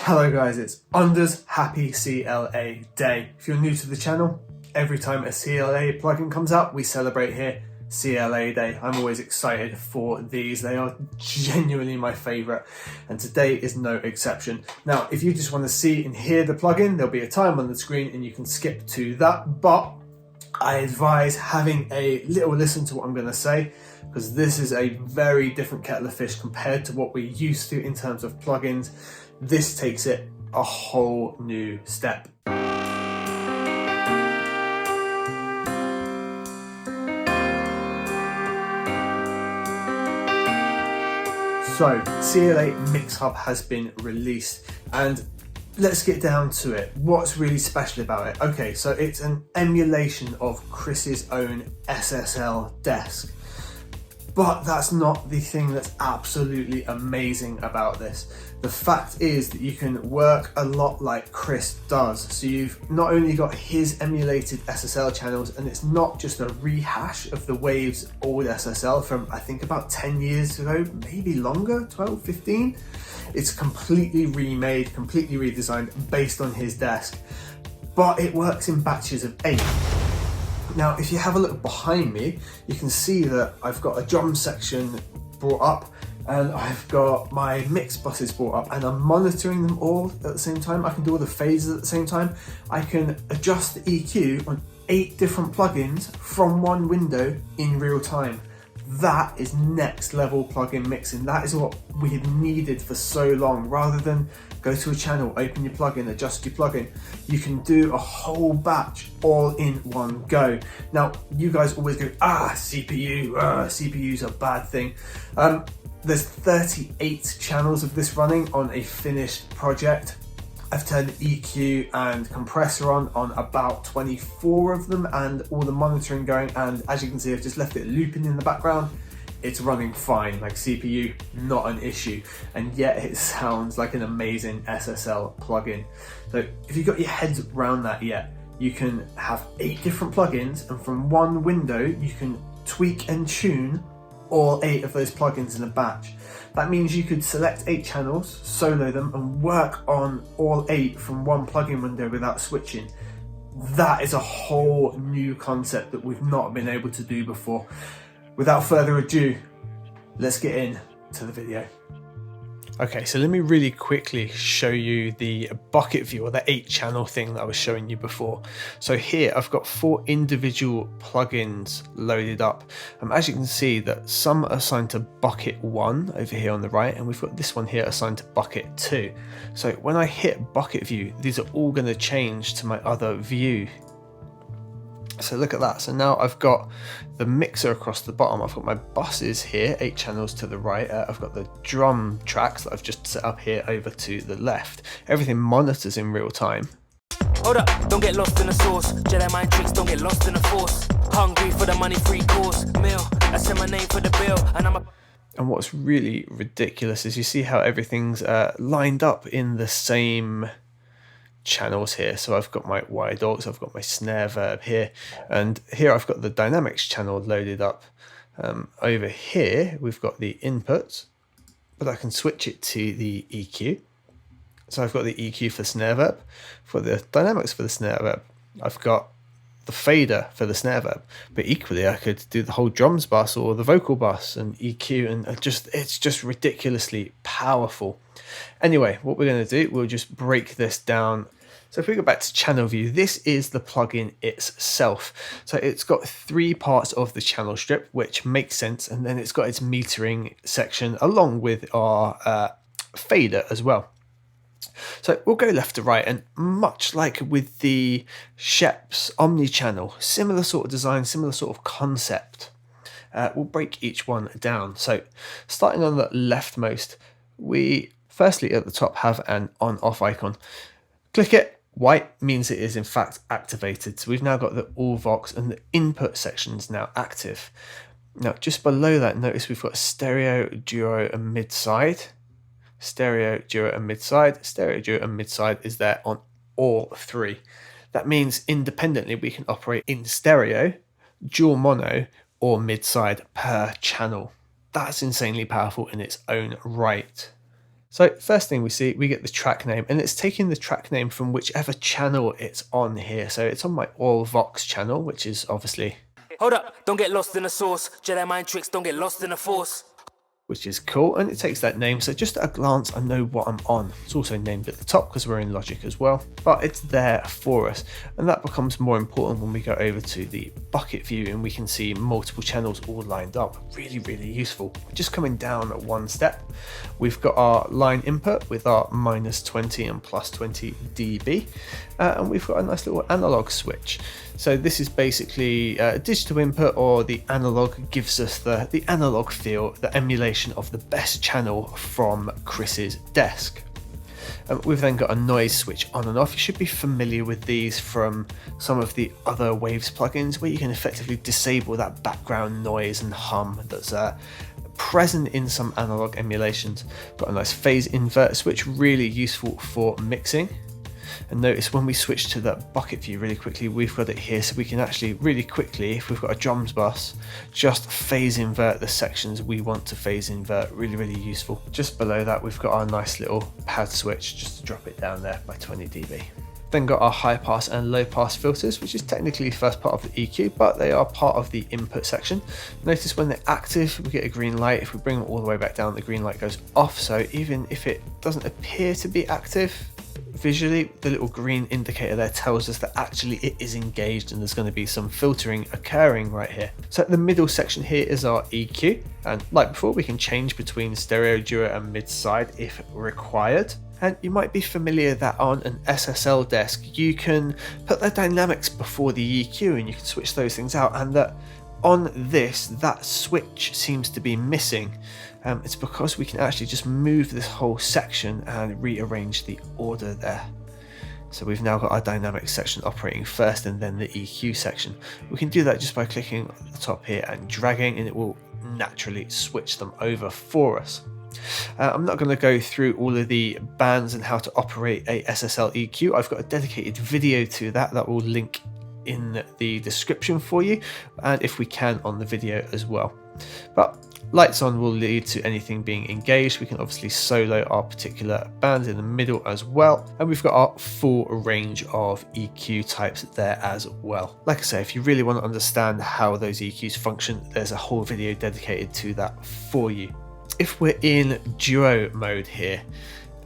Hello guys, it's Under's Happy CLA Day. If you're new to the channel, every time a CLA plugin comes out, we celebrate here CLA Day. I'm always excited for these. They are genuinely my favorite, and today is no exception. Now, if you just want to see and hear the plugin, there'll be a time on the screen and you can skip to that, but I advise having a little listen to what I'm going to say, because this is a very different kettle of fish compared to what we're used to in terms of plugins. This takes it a whole new step. So, CLA MixHub has been released, and let's get down to it. What's really special about it? Okay, so it's an emulation of Chris's own SSL desk. But that's not the thing that's absolutely amazing about this. The fact is that you can work a lot like Chris does. So you've not only got his emulated SSL channels, and it's not just a rehash of the Waves old SSL from I think about 10 years ago, maybe longer, 12, 15. It's completely remade, completely redesigned based on his desk. But it works in batches of 8. Now, if you have a look behind me, you can see that I've got a drum section brought up and I've got my mix buses brought up, and I'm monitoring them all at the same time. I can do all the phases at the same time. I can adjust the EQ on 8 different plugins from one window in real time. That is next level plugin mixing. That is what we have needed for so long. Rather than go to a channel, open your plugin, adjust your plugin, you can do a whole batch all in one go. Now, you guys always go, CPU's a bad thing. There's 38 channels of this running on a finished project. I've turned EQ and compressor on about 24 of them, and all the monitoring going, and as you can see, I've just left it looping in the background. It's running fine, like CPU, not an issue, and yet it sounds like an amazing SSL plugin. So if you've got your heads around that yet, you can have 8 different plugins, and from one window you can tweak and tune all 8 of those plugins in a batch. That means you could select 8 channels, solo them, and work on all 8 from one plugin window without switching. That is a whole new concept that we've not been able to do before. Without further ado, let's get into the video. Okay, so let me really quickly show you the bucket view, or the 8 channel thing that I was showing you before. So here I've got 4 individual plugins loaded up. As you can see, that some are assigned to bucket 1 over here on the right, and we've got this one here assigned to bucket 2. So when I hit bucket view, these are all going to change to my other view. So look at that. So now I've got the mixer across the bottom. I've got my buses here, 8 channels to the right. I've got the drum tracks that I've just set up here over to the left. Everything monitors in real time. Hold up, don't get lost in the sauce. Jedi mind tricks, don't get lost in the force. Hungry for the money, free course meal. I send my name for the bill, and And what's really ridiculous is you see how everything's lined up in the same channels here. So I've got my wide aux, I've got my snare verb here, and here I've got the dynamics channel loaded up. Over here we've got the inputs, but I can switch it to the EQ. So I've got the EQ for snare verb, for the dynamics for the snare verb. I've got the fader for the snare verb, but equally I could do the whole drums bus or the vocal bus and EQ, and it's just ridiculously powerful. Anyway, what we're going to do, we'll just break this down. So if we go back to channel view, this is the plugin itself. So it's got 3 parts of the channel strip, which makes sense, and then it's got its metering section along with our fader as well. So we'll go left to right, and much like with the Sheps omni-channel, similar sort of design, similar sort of concept. We'll break each one down. So starting on the leftmost, we firstly at the top have an on-off icon. Click it. White means it is in fact activated. So we've now got the all vox and the input sections now active. Now just below that, notice we've got stereo, duo and mid-side. Stereo, duo and mid-side. Stereo, duo and mid-side is there on all 3. That means independently we can operate in stereo, dual mono or mid-side per channel. That's insanely powerful in its own right. So first thing we see, we get the track name, and it's taking the track name from whichever channel it's on here. So it's on my All Vox channel, which is obviously... Hold up, don't get lost in the sauce. Jedi mind tricks, don't get lost in the force. Which is cool, and it takes that name, so just at a glance I know what I'm on. It's also named at the top because we're in Logic as well, but it's there for us, and that becomes more important when we go over to the bucket view and we can see multiple channels all lined up. Really useful. Just coming down one step, we've got our line input with our -20 and +20 dB, and we've got a nice little analog switch. So this is basically digital input, or the analog gives us the analog feel, the emulation of the best channel from Chris's desk. We've then got a noise switch on and off. You should be familiar with these from some of the other Waves plugins, where you can effectively disable that background noise and hum that's present in some analog emulations. Got a nice phase invert switch, really useful for mixing. And notice when we switch to that bucket view really quickly, we've got it here, so we can actually really quickly, if we've got a drums bus, just phase invert the sections we want to phase invert. Really useful. Just below that, we've got our nice little pad switch, just to drop it down there by 20 dB. Then got our high pass and low pass filters, which is technically the first part of the EQ, but they are part of the input section. Notice when they're active, we get a green light. If we bring them all the way back down, the green light goes off. So even if it doesn't appear to be active, visually, the little green indicator there tells us that actually it is engaged and there's going to be some filtering occurring right here. So the middle section here is our EQ, and like before, we can change between stereo, duo and mid-side if required. And you might be familiar that on an SSL desk you can put the dynamics before the EQ and you can switch those things out, and that on this, that switch seems to be missing. It's because we can actually just move this whole section and rearrange the order there. So we've now got our dynamics section operating first and then the EQ section. We can do that just by clicking at the top here and dragging, and it will naturally switch them over for us. I'm not going to go through all of the bands and how to operate a SSL EQ. I've got a dedicated video to that will link in the description for you, and if we can on the video as well. But lights on will lead to anything being engaged. We can obviously solo our particular bands in the middle as well, and we've got our full range of EQ types there as well. Like I say, if you really want to understand how those EQs function, there's a whole video dedicated to that for you. If we're in duo mode here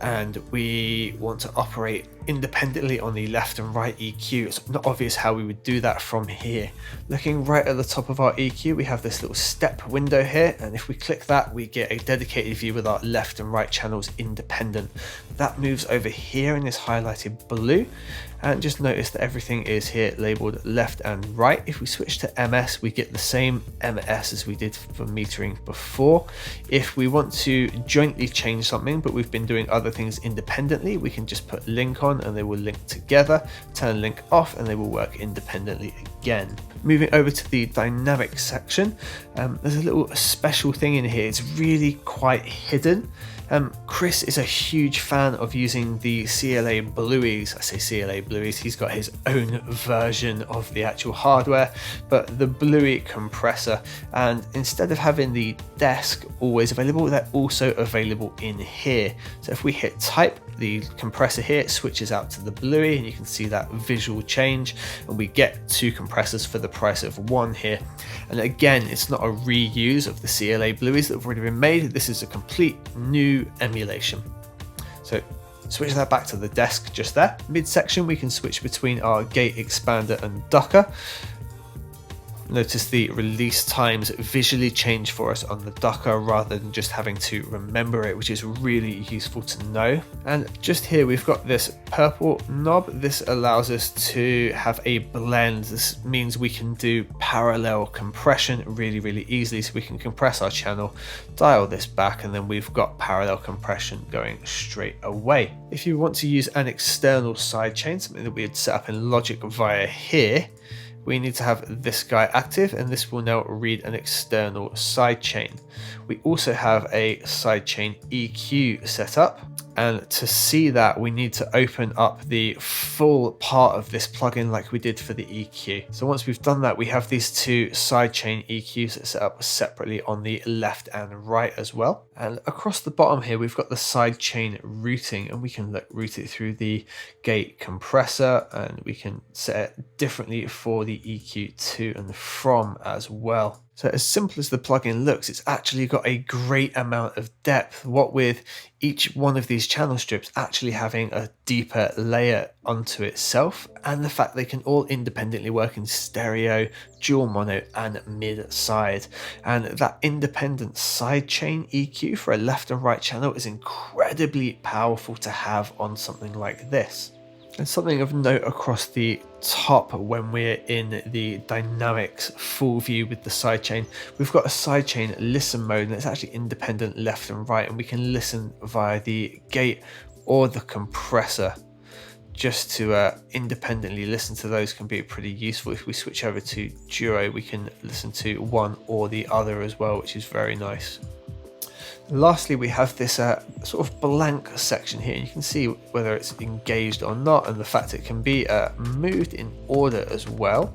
and we want to operate independently on the left and right EQ, it's not obvious how we would do that from here. Looking right at the top of our EQ, we have this little step window here, and if we click that, we get a dedicated view with our left and right channels independent. That moves over here and is highlighted blue, and just notice that everything is here labeled left and right. If we switch to MS, we get the same MS as we did for metering before. If we want to jointly change something, but we've been doing other things independently, we can just put link on and they will link together, turn link off and they will work independently again. Moving over to the dynamics section, there's a little special thing in here. It's really quite hidden. Chris is a huge fan of using the CLA Blueies. I say CLA Blueies, he's got his own version of the actual hardware, but the Bluey compressor. And instead of having the desk always available, they're also available in here. So if we hit type, the compressor here switches out to the Bluey, and you can see that visual change, and we get 2 compressors for the price of 1 here. And again, it's not a reuse of the CLA Blueies that have already been made. This is a complete new emulation. So switch that back to the desk just there. Mid-section, we can switch between our gate expander and ducker. Notice the release times visually change for us on the ducker rather than just having to remember it, which is really useful to know. And just here we've got this purple knob. This allows us to have a blend. This means we can do parallel compression really easily. So we can compress our channel, dial this back, and then we've got parallel compression going straight away. If you want to use an external sidechain, something that we had set up in Logic via here, we need to have this guy active, and this will now read an external sidechain. We also have a Sidechain EQ set up, And to see that, we need to open up the full part of this plugin like we did for the EQ. So once we've done that, we have these two sidechain EQs set up separately on the left and right as well. And across the bottom here, we've got the sidechain routing, and we can route it through the gate compressor, and we can set it differently for the EQ to and from as well. So as simple as the plugin looks, it's actually got a great amount of depth, what with each one of these channel strips actually having a deeper layer onto itself, and the fact they can all independently work in stereo, dual mono and mid side. And that independent sidechain EQ for a left and right channel is incredibly powerful to have on something like this. And something of note across the top when we're in the dynamics full view with the sidechain, we've got a sidechain listen mode, and it's actually independent left and right, and we can listen via the gate or the compressor. Just to independently listen to those can be pretty useful. If we switch over to duo, we can listen to one or the other as well, which is very nice. Lastly, we have this sort of blank section here. You can see whether it's engaged or not, and the fact it can be moved in order as well.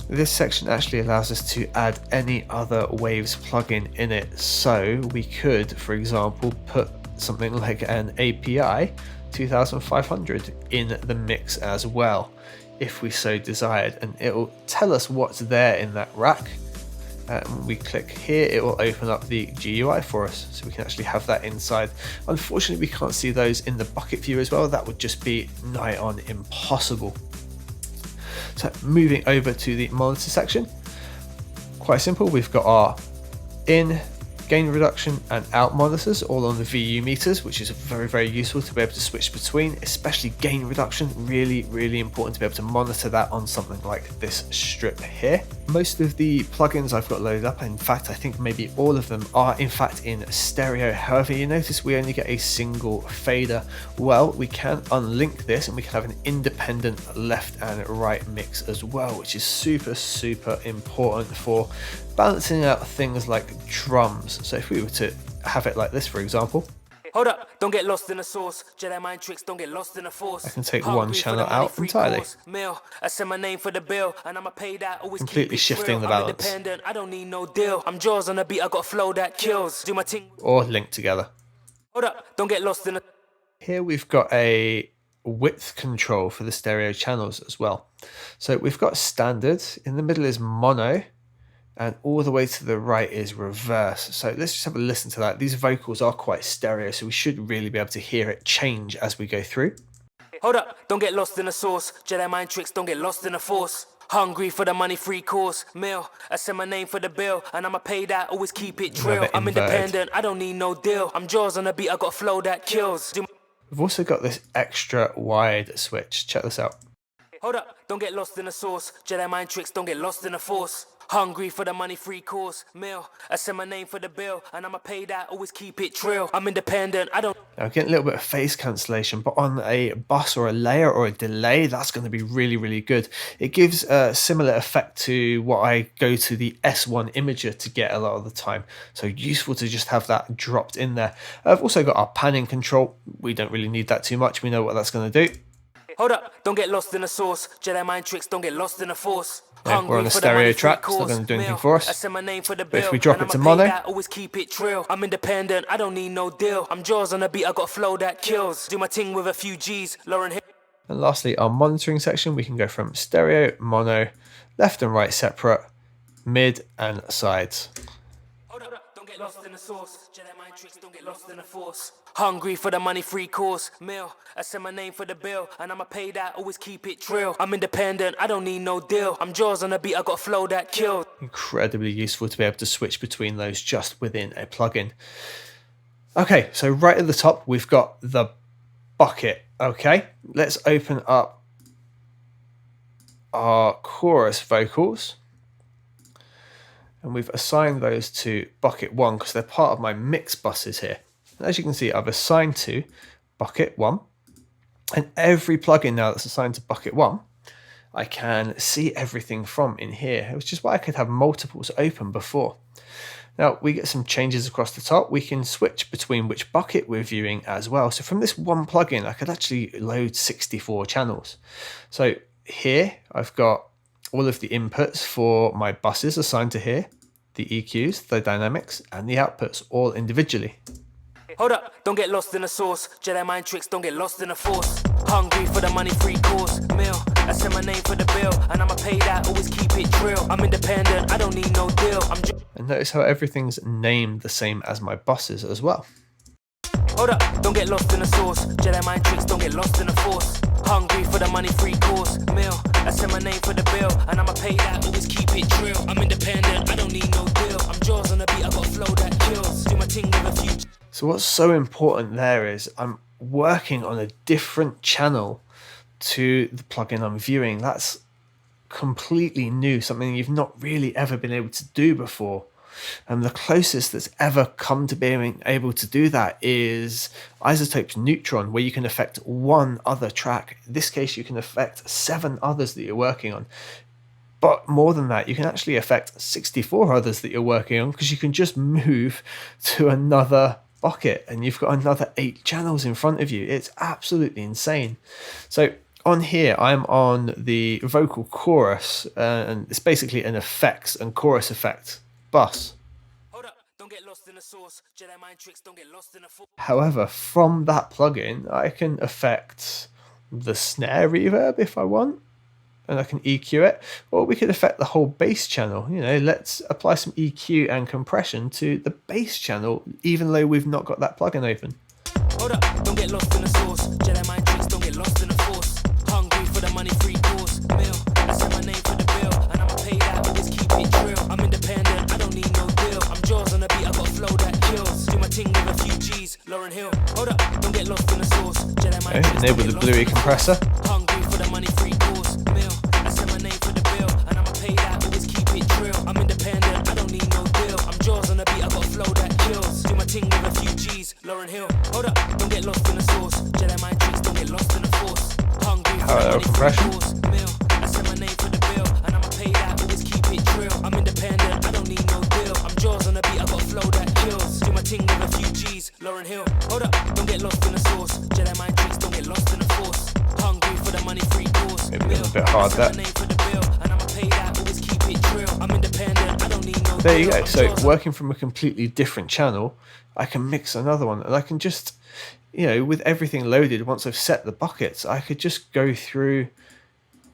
This section actually allows us to add any other Waves plugin in it. So we could, for example, put something like an API 2500 in the mix as well, if we so desired, and it will tell us what's there in that rack. When we click here, it will open up the GUI for us, so we can actually have that inside. Unfortunately, we can't see those in the bucket view as well. That would just be nigh on impossible. So moving over to the monitor section, quite simple. We've got our in, gain reduction and out monitors all on the VU meters, which is very, very useful to be able to switch between, especially gain reduction. Really important to be able to monitor that on something like this strip here. Most of the plugins I've got loaded up, in fact I think maybe all of them, are in fact in stereo. However, you notice we only get a single fader. Well, we can unlink this and we can have an independent left and right mix as well, which is super important for balancing out things like drums. So if we were to have it like this, for example, Hold up, don't get lost in the sauce. Jedi mind tricks, don't get lost in the force. I can take one channel out entirely. Meal, I send my name for the bill, and I'ma pay that. Always completely shifting the balance. I'm independent, I don't need no deal. I'm jaws on the beat, I got flow that kills. Do my thing. Or linked together. Hold up, don't get lost in the. Here we've got a width control for the stereo channels as well. So we've got standard, in the middle is mono, and all the way to the right is reverse. So let's just have a listen to that. These vocals are quite stereo, so we should really be able to hear it change as we go through. Hold up, don't get lost in the sauce. Jedi mind tricks, don't get lost in the force. Hungry for the money, free course meal. I send my name for the bill, and I'ma pay that. Always keep it trill. I'm independent, I don't need no deal. I'm jaws on the beat, I got flow that kills. We've also got this extra wide switch. Check this out. Hold up, don't get lost in the sauce. Jedi mind tricks, don't get lost in the force. Hungry for the money, free course meal. I send my name for the bill, and I'ma pay that. Always keep it trill. I'm independent, I don't. Now, getting a little bit of phase cancellation, but on a bus or a layer or a delay, that's going to be really good. It gives a similar effect to what I go to the S1 imager to get a lot of the time. So useful to just have that dropped in there. I've also got our panning control. We don't really need that too much. We know what that's going to do. Hold up, don't get lost in the sauce. Jedi mind tricks, don't get lost in the force. Yeah, we're on a stereo track, it's not going to do anything for us. But if we drop it to mono, always keep it trill. I'm independent, I don't need no deal. I'm jaws on the beat, I got flow that kills. Do my thing with a few G's, Lauren Hill. And lastly, our monitoring section, we can go from stereo, mono, left and right separate, mid and sides. Hold up, don't get lost in the sauce. Jedi mind tricks, don't get lost in the force. Hungry for the money, free course meal. I send my name for the bill, and I'ma pay that. Always keep it trill. I'm independent, I don't need no deal. I'm jaws on the beat, I got flow that kills. Incredibly useful to be able to switch between those just within a plugin. Okay, so right at the top, we've got the bucket. Okay, let's open up our chorus vocals. And we've assigned those to bucket 1 because they're part of my mix buses here. As you can see, I've assigned to bucket 1, and every plugin now that's assigned to bucket 1, I can see everything from in here, which is why I could have multiples open before. Now we get some changes across the top. We can switch between which bucket we're viewing as well. So from this one plugin, I could actually load 64 channels. So here I've got all of the inputs for my buses assigned to here, the EQs, the dynamics, and the outputs all individually. Hold up, don't get lost in the sauce. Jedi mind tricks, don't get lost in the force. Hungry for the money, free course meal. I send my name for the bill, and I'ma pay that, always keep it drill. I'm independent, I don't need no deal. And notice how everything's named the same as my buses as well. Hold up, don't get lost in the sauce. Jedi mind tricks, don't get lost in the force. Hungry for the money, free course meal. I send my name for the bill, and I'ma pay that, always keep it drill. I'm independent, I don't need no deal. I'm jaws on the beat, I got flow that kills. Do my thing with a few. So what's so important there is I'm working on a different channel to the plugin I'm viewing. That's completely new, something you've not really ever been able to do before. And the closest that's ever come to being able to do that is Isotope Neutron, where you can affect one other track. In this case, you can affect 7 others that you're working on. But more than that, you can actually affect 64 others that you're working on, because you can just move to another bucket and you've got another 8 channels in front of you. It's absolutely insane. So on here, I'm on the vocal chorus, and it's basically an effects and chorus effect bus. However, from that plugin, I can affect the snare reverb if I want, and I can EQ it, or we could affect the whole bass channel. You know, let's apply some EQ and compression to the bass channel, even though we've not got that plugin open. Hold up, don't get lost in the sauce. Jedi mind tricks, don't get lost in the force. Hungry for the money, free course meal. I send my name for the bill, and I'ma pay that, always keep it drill. I'm independent, I don't need no deal. I'm jaws on the beat, I got flow that kills. Do my thing with a few G's, Lauren Hill. Hold up, don't get lost in the sauce. Jedi mind tricks, enable the bluey compressor. Hungry for the money, free course meal. I send my name for the bill, and I'ma pay that, always keep it drill. I'm independent, I don't need no deal. I'm jaws on the beat, I got flow that kills. Do my thing with a few G's, Lauren Hill. Hold up, don't get lost in the sauce. Jedi mind tricks, don't get lost in the force. Hungry for the money, compression. free course meal. I send my name for the bill, and I'ma pay that, always keep it drill. I'm independent, I don't need no deal. I'm jaws on the beat, I got flow that kills. Do my thing with a few G's, Lauren Hill. Hold up, don't get lost in the sauce. Jedi mind tricks, don't get lost in the force. Hungry for the money, free course Maybe a little bit hard that. There you go. So working from a completely different channel, I can mix another one, and I can just, you know, with everything loaded, once I've set the buckets, I could just go through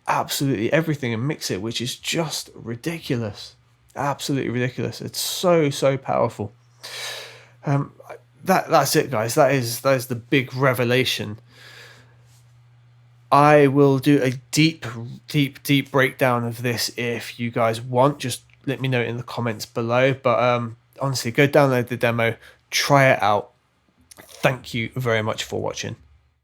absolutely everything and mix it, which is just ridiculous. Absolutely ridiculous. It's so powerful. That's it, guys. That is the big revelation. I will do a deep breakdown of this if you guys want. Just let me know in the comments below. But honestly, go download the demo, try it out. Thank you very much for watching.